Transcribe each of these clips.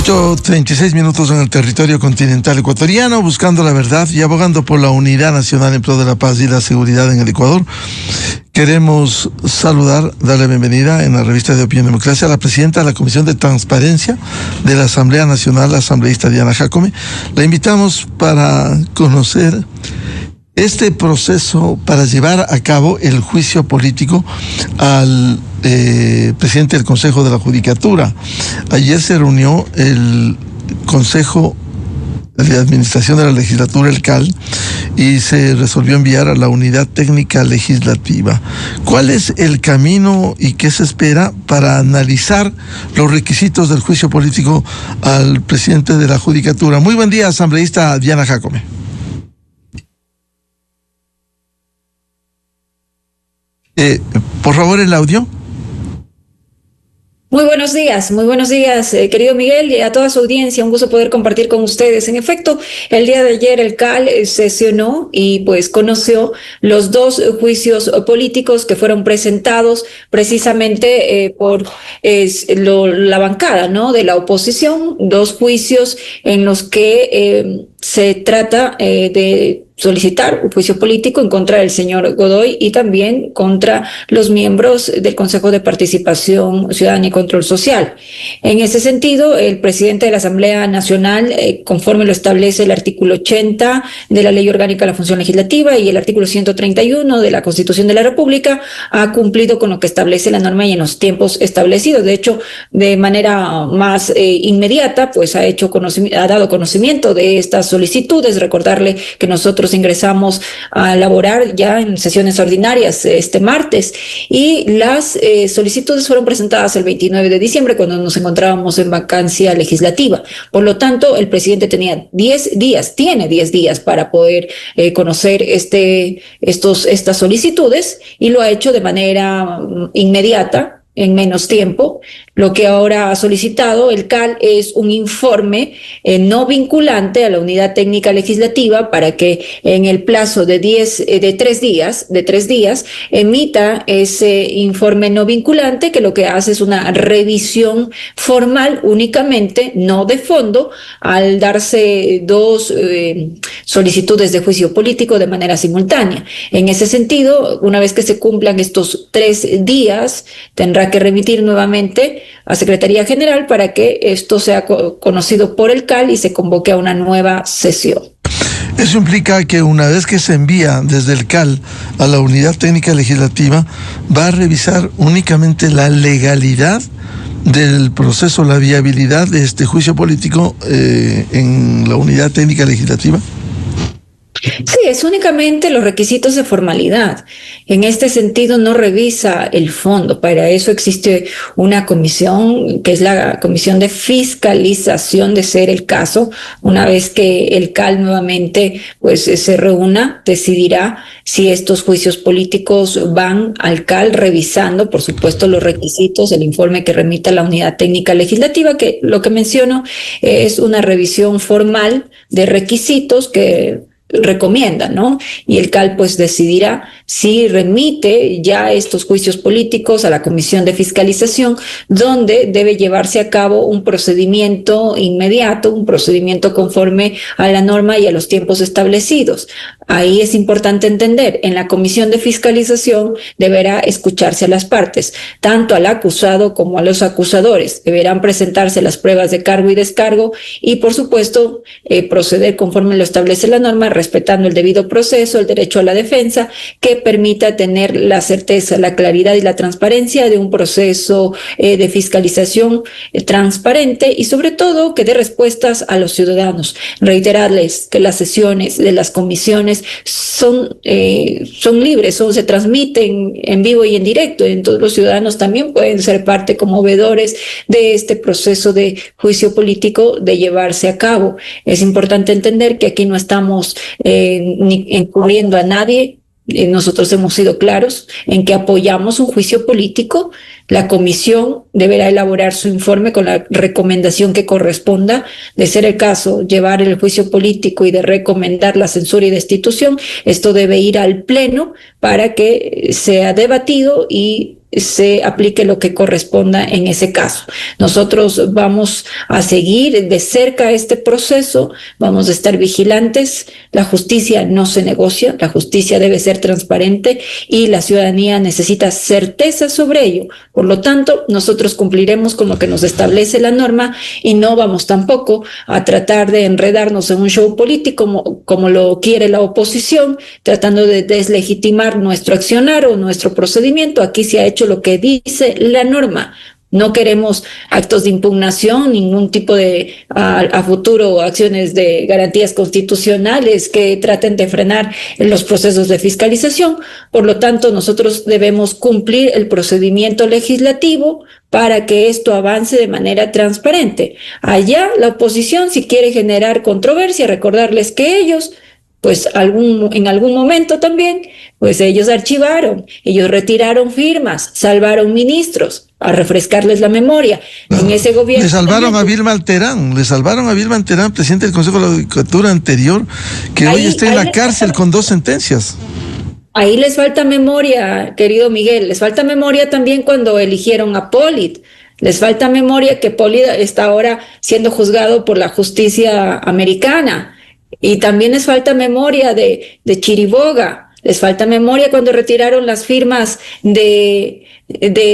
8:36 en el territorio continental ecuatoriano, buscando la verdad y abogando por la unidad nacional en pro de la paz y la seguridad en el Ecuador. Queremos saludar, darle bienvenida en la revista de Opinión Democracia a la presidenta de la Comisión de Transparencia de la Asamblea Nacional, la asambleísta Diana Jacome. La invitamos para conocer este proceso para llevar a cabo el juicio político al presidente del Consejo de la Judicatura. Ayer se reunió el Consejo de Administración de la Legislatura, el CAL, y se resolvió enviar a la Unidad Técnica Legislativa. ¿Cuál es el camino y qué se espera para analizar los requisitos del juicio político al presidente de la Judicatura? Muy buen día, asambleísta Diana Jacome. Por favor, el audio. Muy buenos días, querido Miguel, y a toda su audiencia. Un gusto poder compartir con ustedes. En efecto, el día de ayer el CAL sesionó y pues conoció los dos juicios políticos que fueron presentados precisamente por la bancada, ¿no?, de la oposición. Dos juicios en los que se trata de solicitar un juicio político en contra del señor Godoy y también contra los miembros del Consejo de Participación Ciudadana y Control Social. En ese sentido, el presidente de la Asamblea Nacional, conforme lo establece el artículo 80 de la Ley Orgánica de la Función Legislativa y el artículo 131 de la Constitución de la República, ha cumplido con lo que establece la norma y en los tiempos establecidos. De hecho, de manera más inmediata, pues ha dado conocimiento de estas solicitudes. Recordarle que nosotros ingresamos a elaborar ya en sesiones ordinarias este martes y las solicitudes fueron presentadas el 29 de diciembre cuando nos encontrábamos en vacancia legislativa. Por lo tanto, el presidente tiene 10 días para poder conocer estas solicitudes y lo ha hecho de manera inmediata, en menos tiempo. Lo que ahora ha solicitado el CAL es un informe no vinculante a la Unidad Técnica Legislativa para que en el plazo de 3 días emita ese informe no vinculante, que lo que hace es una revisión formal únicamente, no de fondo, al darse dos solicitudes de juicio político de manera simultánea. En ese sentido, una vez que se cumplan estos 3 días, tendrá que remitir nuevamente a Secretaría General para que esto sea conocido por el CAL y se convoque a una nueva sesión. Eso implica que una vez que se envía desde el CAL a la Unidad Técnica Legislativa, va a revisar únicamente la legalidad del proceso, la viabilidad de este juicio político en la Unidad Técnica Legislativa. Sí, es únicamente los requisitos de formalidad. En este sentido no revisa el fondo. Para eso existe una comisión, que es la Comisión de Fiscalización, de ser el caso. Una vez que el CAL nuevamente pues se reúna, decidirá si estos juicios políticos van al CAL, revisando, por supuesto, los requisitos, el informe que remita la Unidad Técnica Legislativa, que lo que menciono es una revisión formal de requisitos que recomienda, ¿no? Y el CAL pues decidirá si remite ya estos juicios políticos a la Comisión de Fiscalización, donde debe llevarse a cabo un procedimiento inmediato, un procedimiento conforme a la norma y a los tiempos establecidos. Ahí es importante entender, en la Comisión de Fiscalización deberá escucharse a las partes, tanto al acusado como a los acusadores. Deberán presentarse las pruebas de cargo y descargo y, por supuesto, proceder conforme lo establece la norma, respetando el debido proceso, el derecho a la defensa, que permita tener la certeza, la claridad y la transparencia de un proceso de fiscalización transparente y, sobre todo, que dé respuestas a los ciudadanos. Reiterarles que las sesiones de las comisiones son libres, se transmiten en vivo y en directo. Entonces los ciudadanos también pueden ser parte como veedores de este proceso de juicio político de llevarse a cabo. Es importante entender que aquí no estamos ni encubriendo a nadie. Nosotros hemos sido claros en que apoyamos un juicio político. La comisión deberá elaborar su informe con la recomendación que corresponda. De ser el caso, llevar el juicio político y de recomendar la censura y destitución, esto debe ir al Pleno para que sea debatido y se aplique lo que corresponda en ese caso. Nosotros vamos a seguir de cerca este proceso, vamos a estar vigilantes. La justicia no se negocia, la justicia debe ser transparente y la ciudadanía necesita certeza sobre ello. Por lo tanto, nosotros cumpliremos con lo que nos establece la norma y no vamos tampoco a tratar de enredarnos en un show político como lo quiere la oposición, tratando de deslegitimar nuestro accionar o nuestro procedimiento. Aquí se ha hecho lo que dice la norma. No queremos actos de impugnación, ningún tipo de a futuro acciones de garantías constitucionales que traten de frenar los procesos de fiscalización. Por lo tanto, nosotros debemos cumplir el procedimiento legislativo para que esto avance de manera transparente. Allá la oposición, si quiere generar controversia, recordarles que ellos pues en algún momento también, pues ellos archivaron, ellos retiraron firmas, salvaron ministros, a refrescarles la memoria. En ese gobierno... Le salvaron a Vilma Alterán, presidente del Consejo de la Judicatura anterior, que hoy está en la cárcel con 2 sentencias. Ahí les falta memoria, querido Miguel, les falta memoria también cuando eligieron a Polit. Les falta memoria que Polit está ahora siendo juzgado por la justicia americana. Y también les falta memoria de Chiriboga, les falta memoria cuando retiraron las firmas de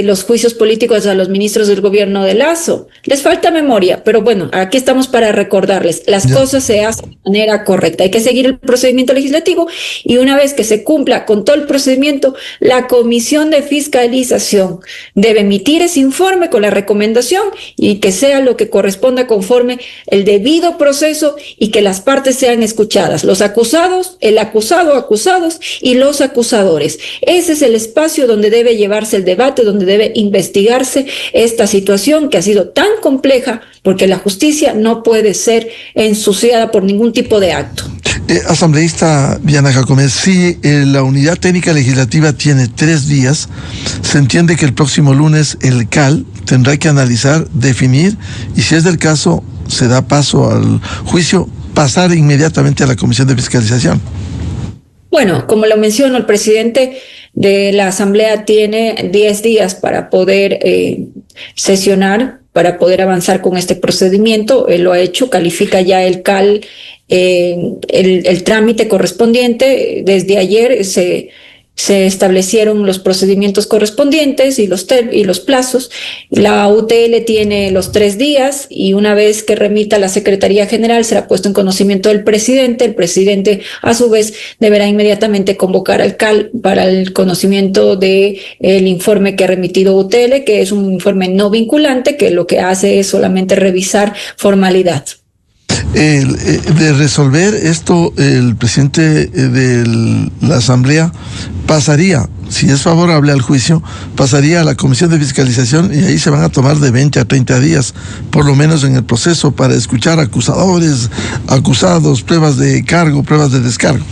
los juicios políticos a los ministros del gobierno de Lasso. Les falta memoria, pero bueno, aquí estamos para recordarles. Las cosas se hacen de manera correcta. Hay que seguir el procedimiento legislativo y una vez que se cumpla con todo el procedimiento, la Comisión de Fiscalización debe emitir ese informe con la recomendación y que sea lo que corresponda conforme el debido proceso y que las partes sean escuchadas. Los acusados, el acusado, acusados y los acusadores. Ese es el espacio donde debe llevarse el debate, donde debe investigarse esta situación que ha sido tan compleja, porque la justicia no puede ser ensuciada por ningún tipo de acto. Asambleísta Viana Jacome, si la unidad técnica legislativa tiene 3 días, se entiende que el próximo lunes el CAL tendrá que analizar, definir y, si es del caso, se da paso al juicio, pasar inmediatamente a la Comisión de Fiscalización. Bueno, como lo menciono, el presidente de la Asamblea tiene 10 días para poder sesionar, para poder avanzar con este procedimiento. Él lo ha hecho, califica ya el CAL, el trámite correspondiente. Desde ayer se establecieron los procedimientos correspondientes y los plazos. La UTL tiene los 3 días y una vez que remita a la Secretaría General será puesto en conocimiento del presidente. El presidente, a su vez, deberá inmediatamente convocar al CAL para el conocimiento del informe que ha remitido UTL, que es un informe no vinculante, que lo que hace es solamente revisar formalidad. De resolver esto, el presidente de la Asamblea pasaría, si es favorable al juicio, pasaría a la Comisión de Fiscalización y ahí se van a tomar de 20 a 30 días, por lo menos en el proceso, para escuchar acusadores, acusados, pruebas de cargo, pruebas de descargo.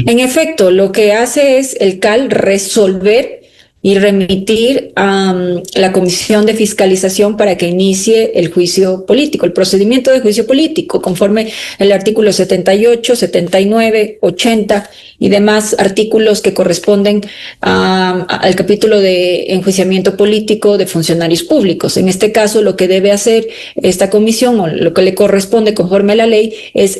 En efecto, lo que hace es el CAL resolver y remitir a la Comisión de Fiscalización para que inicie el juicio político, el procedimiento de juicio político, conforme el artículo 78, 79, 80 y demás artículos que corresponden al capítulo de enjuiciamiento político de funcionarios públicos. En este caso, lo que debe hacer esta comisión, o lo que le corresponde conforme a la ley, es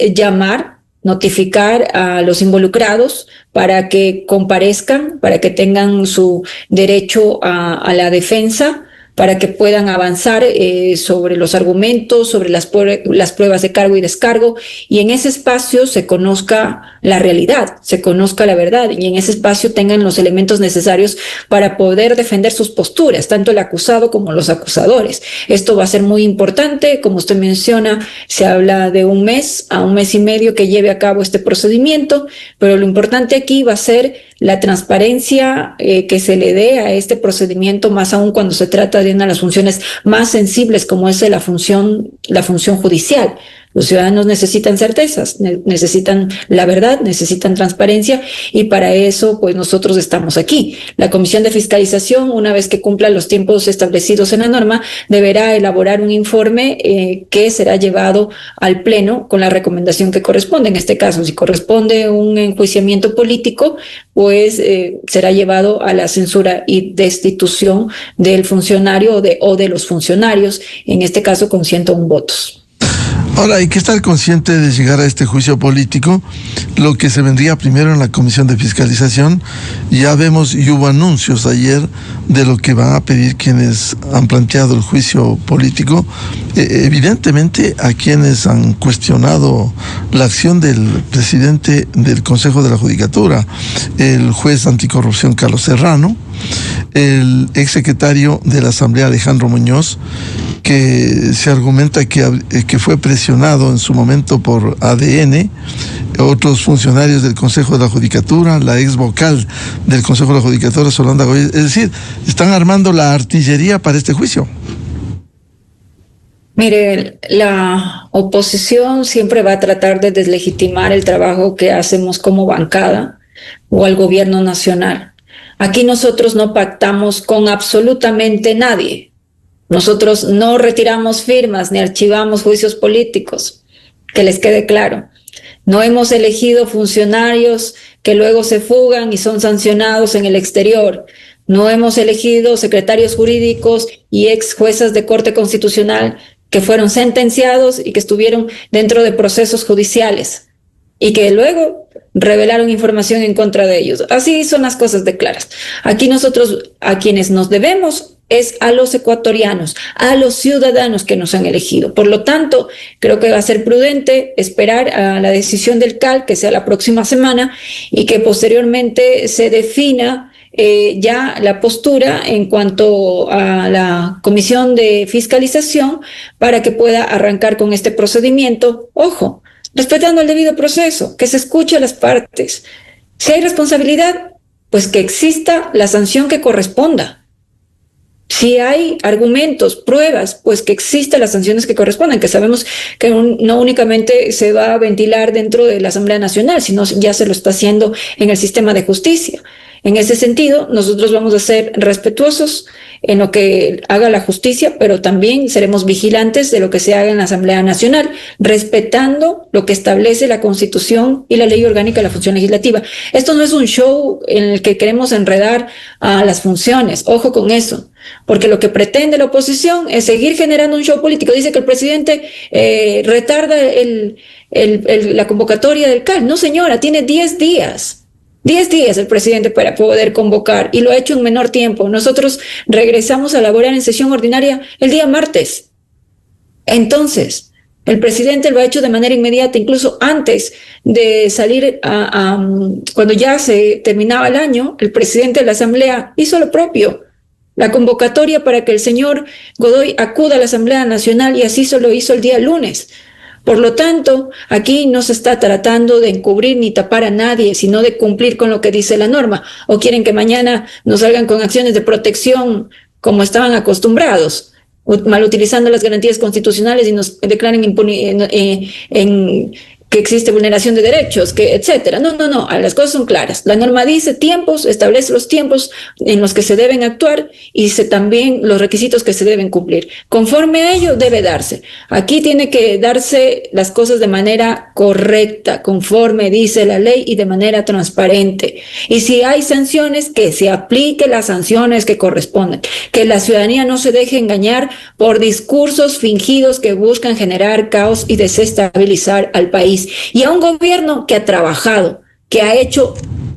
notificar a los involucrados para que comparezcan, para que tengan su derecho a la defensa, para que puedan avanzar sobre los argumentos, sobre las pruebas de cargo y descargo, y en ese espacio se conozca la realidad, se conozca la verdad, y en ese espacio tengan los elementos necesarios para poder defender sus posturas, tanto el acusado como los acusadores. Esto va a ser muy importante, como usted menciona, se habla de 1 mes a 1 mes y medio que lleve a cabo este procedimiento, pero lo importante aquí va a ser la transparencia que se le dé a este procedimiento, más aún cuando se trata de una de las funciones más sensibles como es la función judicial. Los ciudadanos necesitan certezas, necesitan la verdad, necesitan transparencia, y para eso pues nosotros estamos aquí. La Comisión de Fiscalización, una vez que cumpla los tiempos establecidos en la norma, deberá elaborar un informe que será llevado al Pleno con la recomendación que corresponde. En este caso, si corresponde un enjuiciamiento político, pues será llevado a la censura y destitución del funcionario o de los funcionarios, en este caso con 101 votos. Ahora, hay que estar consciente de llegar a este juicio político, lo que se vendría primero en la Comisión de Fiscalización. Ya vemos y hubo anuncios ayer de lo que van a pedir quienes han planteado el juicio político. Evidentemente, a quienes han cuestionado la acción del presidente del Consejo de la Judicatura, el juez anticorrupción Carlos Serrano, el exsecretario de la Asamblea Alejandro Muñoz, que se argumenta que fue presionado en su momento por ADN, otros funcionarios del Consejo de la Judicatura, la ex vocal del Consejo de la Judicatura, Solanda Goy. Es decir, están armando la artillería para este juicio. Mire, la oposición siempre va a tratar de deslegitimar el trabajo que hacemos como bancada o al gobierno nacional. Aquí nosotros no pactamos con absolutamente nadie. Nosotros no retiramos firmas ni archivamos juicios políticos, que les quede claro. No hemos elegido funcionarios que luego se fugan y son sancionados en el exterior. No hemos elegido secretarios jurídicos y ex juezas de Corte Constitucional que fueron sentenciados y que estuvieron dentro de procesos judiciales y que luego revelaron información en contra de ellos. Así son las cosas de claras. Aquí nosotros a quienes nos debemos es a los ecuatorianos, a los ciudadanos que nos han elegido. Por lo tanto, creo que va a ser prudente esperar a la decisión del CAL, que sea la próxima semana, y que posteriormente se defina ya la postura en cuanto a la Comisión de Fiscalización para que pueda arrancar con este procedimiento. Ojo, respetando el debido proceso, que se escuche a las partes. Si hay responsabilidad, pues que exista la sanción que corresponda. Si hay argumentos, pruebas, pues que existan las sanciones que correspondan, que sabemos que no únicamente se va a ventilar dentro de la Asamblea Nacional, sino ya se lo está haciendo en el sistema de justicia. En ese sentido, nosotros vamos a ser respetuosos en lo que haga la justicia, pero también seremos vigilantes de lo que se haga en la Asamblea Nacional, respetando lo que establece la Constitución y la Ley Orgánica de la Función Legislativa. Esto no es un show en el que queremos enredar a las funciones, ojo con eso, porque lo que pretende la oposición es seguir generando un show político. Dice que el presidente retarda la convocatoria del CAL. No, señora, tiene 10 días. 10 días el presidente para poder convocar, y lo ha hecho en menor tiempo. Nosotros regresamos a laborar en sesión ordinaria el día martes. Entonces, el presidente lo ha hecho de manera inmediata, incluso antes de salir cuando ya se terminaba el año, el presidente de la Asamblea hizo lo propio. La convocatoria para que el señor Godoy acuda a la Asamblea Nacional, y así se lo hizo el día lunes. Por lo tanto, aquí no se está tratando de encubrir ni tapar a nadie, sino de cumplir con lo que dice la norma. ¿O quieren que mañana nos salgan con acciones de protección como estaban acostumbrados, mal utilizando las garantías constitucionales y nos declaren que existe vulneración de derechos, etcétera? No, las cosas son claras. La norma dice tiempos, establece los tiempos en los que se deben actuar y dice también los requisitos que se deben cumplir. Conforme a ello debe darse. Aquí tiene que darse las cosas de manera correcta, conforme dice la ley y de manera transparente. Y si hay sanciones, que se apliquen las sanciones que corresponden. Que la ciudadanía no se deje engañar por discursos fingidos que buscan generar caos y desestabilizar al país. Y a un gobierno que ha trabajado, que ha hecho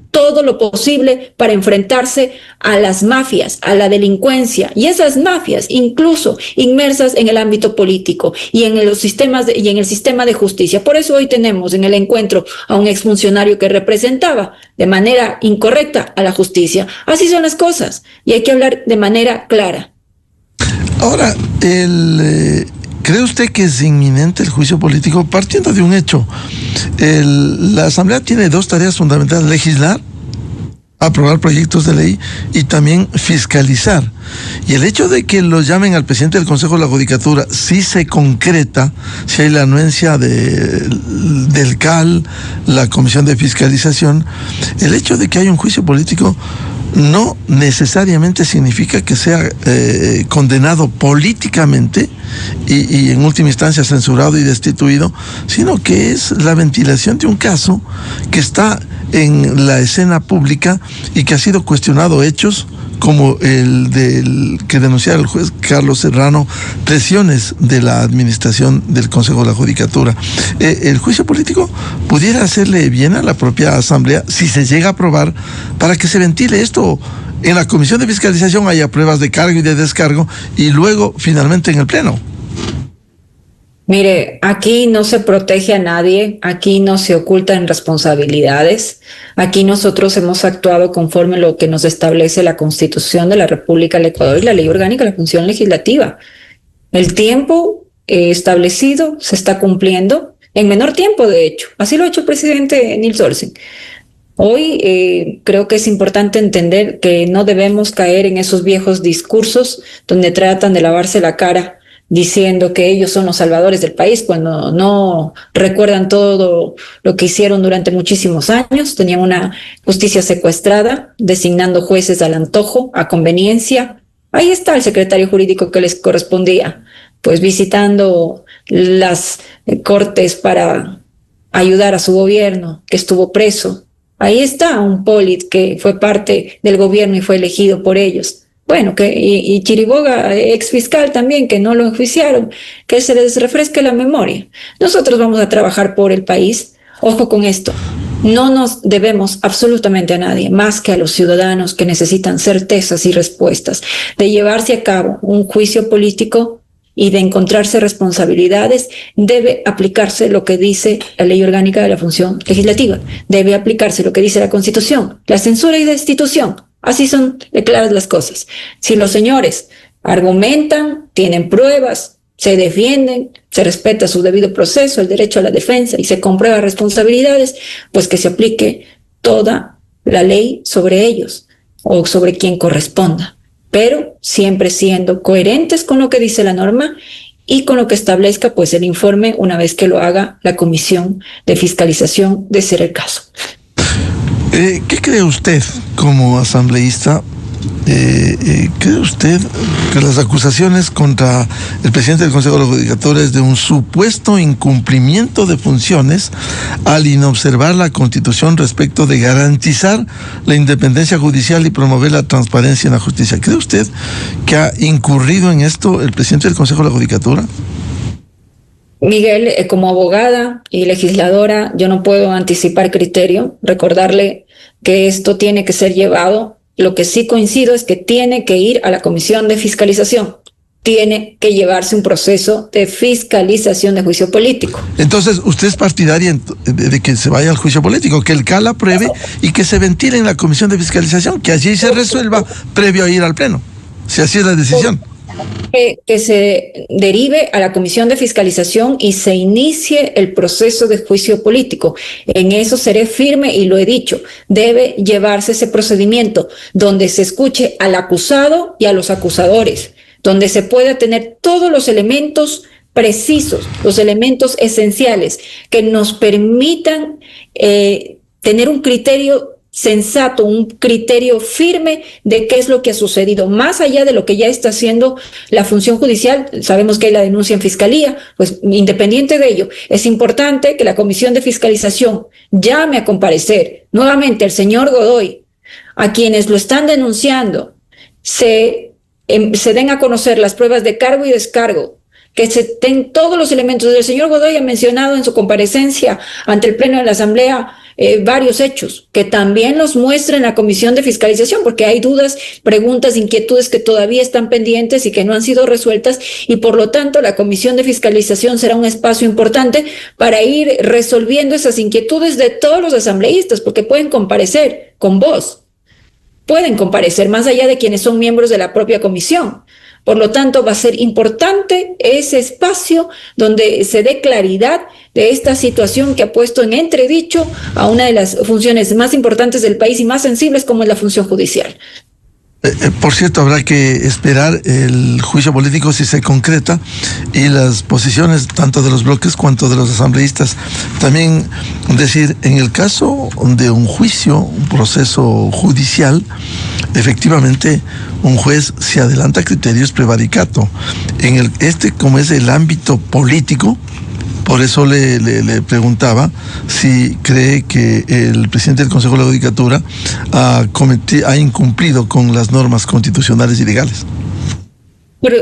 todo lo posible para enfrentarse a las mafias, a la delincuencia, y esas mafias incluso inmersas en el ámbito político y en los sistemas y en el sistema de justicia. Por eso hoy tenemos en el encuentro a un exfuncionario que representaba de manera incorrecta a la justicia. Así son las cosas y hay que hablar de manera clara. Ahora, ¿cree usted que es inminente el juicio político? Partiendo de un hecho, la Asamblea tiene dos tareas fundamentales: legislar, aprobar proyectos de ley y también fiscalizar. Y el hecho de que lo llamen al presidente del Consejo de la Judicatura, si se concreta, si hay la anuencia del CAL, la Comisión de Fiscalización, el hecho de que haya un juicio político no necesariamente significa que sea condenado políticamente y en última instancia censurado y destituido, sino que es la ventilación de un caso que está en la escena pública y que ha sido cuestionado hechos como el del que denunciara el juez Carlos Serrano, presiones de la administración del Consejo de la Judicatura. El juicio político pudiera hacerle bien a la propia Asamblea si se llega a aprobar para que se ventile esto. En la Comisión de Fiscalización haya pruebas de cargo y de descargo y luego finalmente en el Pleno. Mire, aquí no se protege a nadie, aquí no se ocultan responsabilidades, aquí nosotros hemos actuado conforme a lo que nos establece la Constitución de la República del Ecuador y la Ley Orgánica de la Función Legislativa. El tiempo establecido se está cumpliendo, en menor tiempo de hecho, así lo ha hecho el presidente Nils Olsen. Hoy creo que es importante entender que no debemos caer en esos viejos discursos donde tratan de lavarse la cara diciendo que ellos son los salvadores del país cuando no recuerdan todo lo que hicieron durante muchísimos años. Tenían una justicia secuestrada, designando jueces al antojo, a conveniencia. Ahí está el secretario jurídico que les correspondía, pues visitando las cortes para ayudar a su gobierno, que estuvo preso. Ahí está un Polit que fue parte del gobierno y fue elegido por ellos. Bueno, y Chiriboga, ex fiscal también, que no lo enjuiciaron, que se les refresque la memoria. Nosotros vamos a trabajar por el país. Ojo con esto, no nos debemos absolutamente a nadie, más que a los ciudadanos que necesitan certezas y respuestas, de llevarse a cabo un juicio político y de encontrarse responsabilidades. Debe aplicarse lo que dice la Ley Orgánica de la Función Legislativa, debe aplicarse lo que dice la Constitución, la censura y destitución. Así son de claras las cosas. Si los señores argumentan, tienen pruebas, se defienden, se respeta su debido proceso, el derecho a la defensa y se comprueba responsabilidades, pues que se aplique toda la ley sobre ellos o sobre quien corresponda, pero siempre siendo coherentes con lo que dice la norma y con lo que establezca pues el informe una vez que lo haga la Comisión de Fiscalización de ser el caso. ¿Qué cree usted como asambleísta? ¿Cree usted que las acusaciones contra el presidente del Consejo de la Judicatura es de un supuesto incumplimiento de funciones al inobservar la Constitución respecto de garantizar la independencia judicial y promover la transparencia en la justicia? ¿Cree usted que ha incurrido en esto el presidente del Consejo de la Judicatura? Miguel, como abogada y legisladora, yo no puedo anticipar criterio, recordarle que esto tiene que ser llevado. Lo que sí coincido es que tiene que ir a la Comisión de Fiscalización, tiene que llevarse un proceso de fiscalización de juicio político. Entonces, ¿usted es partidaria de que se vaya al juicio político, que el CAL apruebe y que se ventile en la Comisión de Fiscalización, que allí se resuelva previo a ir al Pleno, si así es la decisión? Que se derive a la Comisión de Fiscalización y se inicie el proceso de juicio político. En eso seré firme y lo he dicho. Debe llevarse ese procedimiento donde se escuche al acusado y a los acusadores, donde se pueda tener todos los elementos precisos, los elementos esenciales que nos permitan tener un criterio sensato, un criterio firme de qué es lo que ha sucedido, más allá de lo que ya está haciendo la función judicial. Sabemos que hay la denuncia en fiscalía, pues independiente de ello, es importante que la Comisión de Fiscalización llame a comparecer nuevamente al señor Godoy, a quienes lo están denunciando, se den a conocer las pruebas de cargo y descargo, que se den todos los elementos. El señor Godoy ha mencionado en su comparecencia ante el Pleno de la Asamblea varios hechos, que también los muestra en la Comisión de Fiscalización, porque hay dudas, preguntas, inquietudes que todavía están pendientes y que no han sido resueltas, y por lo tanto la Comisión de Fiscalización será un espacio importante para ir resolviendo esas inquietudes de todos los asambleístas, porque pueden comparecer con voz, pueden comparecer más allá de quienes son miembros de la propia comisión. Por lo tanto, va a ser importante ese espacio donde se dé claridad de esta situación que ha puesto en entredicho a una de las funciones más importantes del país y más sensibles, como es la función judicial. Por cierto, habrá que esperar el juicio político si se concreta y las posiciones tanto de los bloques cuanto de los asambleístas. También decir, en el caso de un juicio, un proceso judicial, efectivamente un juez se adelanta a criterios prevaricato. Como es el ámbito político, por eso le preguntaba si cree que el presidente del Consejo de la Judicatura ha incumplido con las normas constitucionales y legales. Pero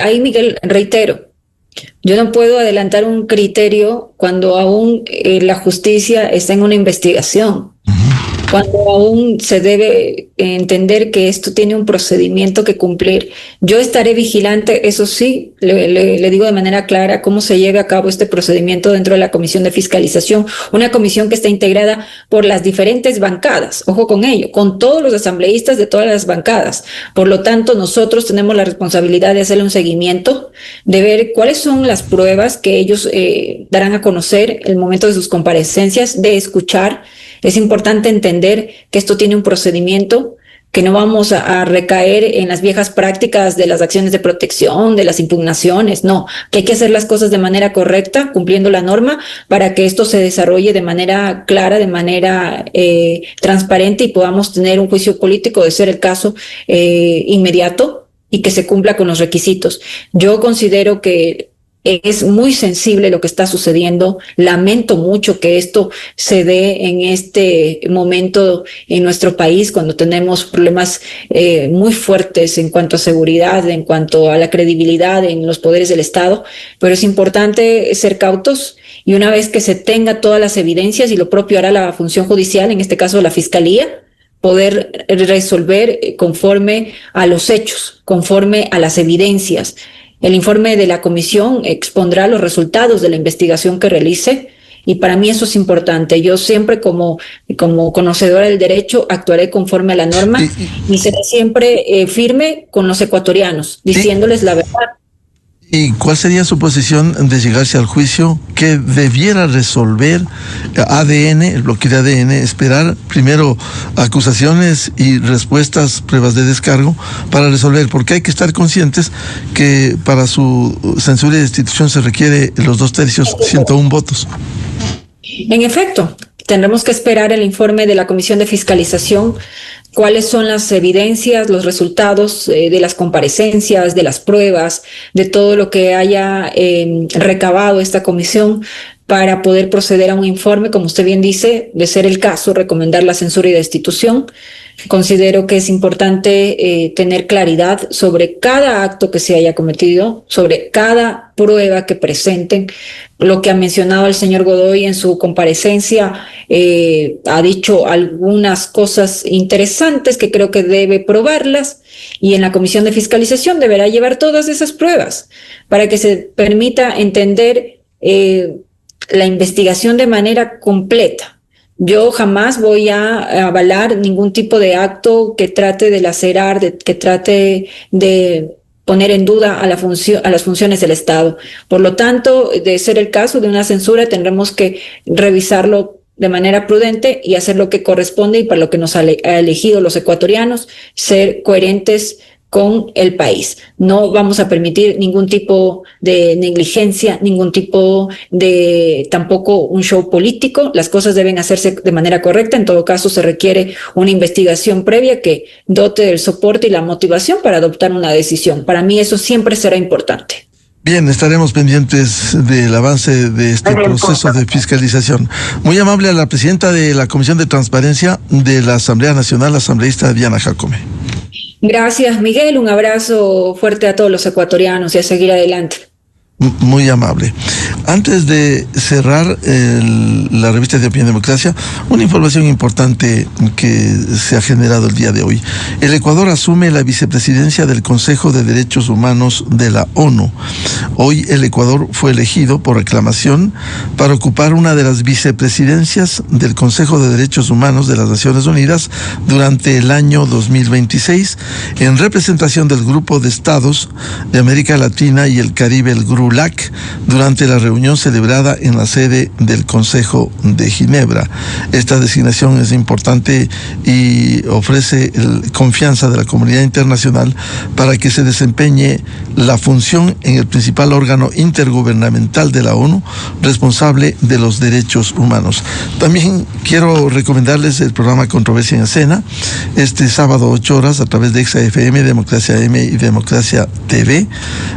ahí, Miguel, reitero, yo no puedo adelantar un criterio cuando aún la justicia está en una investigación. Cuando aún se debe entender que esto tiene un procedimiento que cumplir. Yo estaré vigilante, eso sí, le digo de manera clara cómo se lleve a cabo este procedimiento dentro de la Comisión de Fiscalización, una comisión que está integrada por las diferentes bancadas, ojo con ello, con todos los asambleístas de todas las bancadas. Por lo tanto, nosotros tenemos la responsabilidad de hacerle un seguimiento, de ver cuáles son las pruebas que ellos darán a conocer en el momento de sus comparecencias, de escuchar. Es importante entender que esto tiene un procedimiento, que no vamos a recaer en las viejas prácticas de las acciones de protección, de las impugnaciones, no, que hay que hacer las cosas de manera correcta, cumpliendo la norma, para que esto se desarrolle de manera clara, de manera transparente y podamos tener un juicio político, de ser el caso, inmediato y que se cumpla con los requisitos. Yo considero que es muy sensible lo que está sucediendo. Lamento mucho que esto se dé en este momento en nuestro país, cuando tenemos problemas muy fuertes en cuanto a seguridad, en cuanto a la credibilidad en los poderes del Estado, pero es importante ser cautos y una vez que se tenga todas las evidencias, y lo propio hará la función judicial, en este caso la Fiscalía, poder resolver conforme a los hechos, conforme a las evidencias. El informe de la comisión expondrá los resultados de la investigación que realice y para mí eso es importante. Yo siempre como conocedora del derecho actuaré conforme a la norma y seré siempre firme con los ecuatorianos, diciéndoles la verdad. ¿Y cuál sería su posición de llegarse al juicio que debiera resolver ADN, el bloque de ADN, esperar primero acusaciones y respuestas, pruebas de descargo para resolver? Porque hay que estar conscientes que para su censura y destitución se requiere los 2/3, 101 votos. En efecto, tendremos que esperar el informe de la Comisión de Fiscalización, cuáles son las evidencias, los resultados de las comparecencias, de las pruebas, de todo lo que haya recabado esta comisión para poder proceder a un informe, como usted bien dice, de ser el caso, recomendar la censura y destitución. Considero que es importante tener claridad sobre cada acto que se haya cometido, sobre cada prueba que presenten. Lo que ha mencionado el señor Godoy en su comparecencia, ha dicho algunas cosas interesantes que creo que debe probarlas, y en la Comisión de Fiscalización deberá llevar todas esas pruebas para que se permita entender la investigación de manera completa. Yo jamás voy a avalar ningún tipo de acto que trate de lacerar, que trate de poner en duda a las funciones del Estado. Por lo tanto, de ser el caso de una censura, tendremos que revisarlo de manera prudente y hacer lo que corresponde y para lo que nos ha elegido los ecuatorianos, ser coherentes con el país. No vamos a permitir ningún tipo de negligencia, ningún tipo de tampoco un show político. Las cosas deben hacerse de manera correcta. En todo caso, se requiere una investigación previa que dote del soporte y la motivación para adoptar una decisión. Para mí eso siempre será importante. Bien, estaremos pendientes del avance de este proceso de fiscalización. Muy amable a la presidenta de la Comisión de Transparencia de la Asamblea Nacional, la asambleísta Diana Jacome. Gracias, Miguel. Un abrazo fuerte a todos los ecuatorianos y a seguir adelante. Muy amable. Antes de cerrar la revista de Opinión Democracia, una información importante que se ha generado el día de hoy. El Ecuador asume la vicepresidencia del Consejo de Derechos Humanos de la ONU. Hoy el Ecuador fue elegido por aclamación para ocupar una de las vicepresidencias del Consejo de Derechos Humanos de las Naciones Unidas durante el año 2026, en representación del Grupo de Estados de América Latina y el Caribe, el GRULAC, durante la reunión celebrada en la sede del Consejo de Ginebra. Esta designación es importante y ofrece confianza de la comunidad internacional para que se desempeñe la función en el principal órgano intergubernamental de la ONU responsable de los derechos humanos. También quiero recomendarles el programa Controversia en Escena, este sábado 8 horas a través de Exa FM, Democracia M y Democracia TV.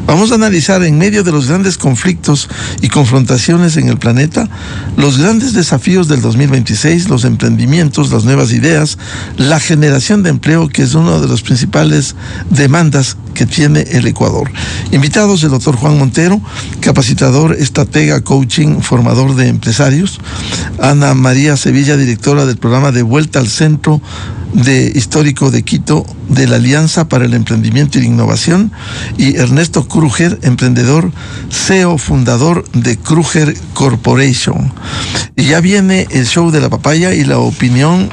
Vamos a analizar en medio de los grandes conflictos y confrontaciones en el planeta, los grandes desafíos del 2026, los emprendimientos, las nuevas ideas, la generación de empleo, que es una de las principales demandas que tiene el Ecuador. Invitados el doctor Juan Montero, capacitador, estratega, coaching, formador de empresarios; Ana María Sevilla, directora del programa de Vuelta al Centro Histórico de Quito de la Alianza para el Emprendimiento y la Innovación; y Ernesto Kruger, emprendedor, CEO, fundador de Kruger Corporation. Y ya viene el show de la papaya y la opinión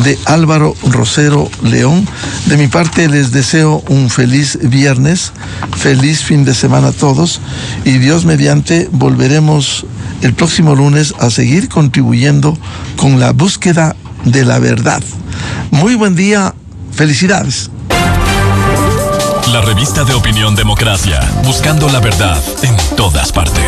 de Álvaro Rosero León. De mi parte les deseo un feliz viernes, feliz fin de semana a todos, y Dios mediante volveremos el próximo lunes a seguir contribuyendo con la búsqueda de la verdad. Muy buen día, felicidades. La revista de Opinión Democracia, buscando la verdad en todas partes.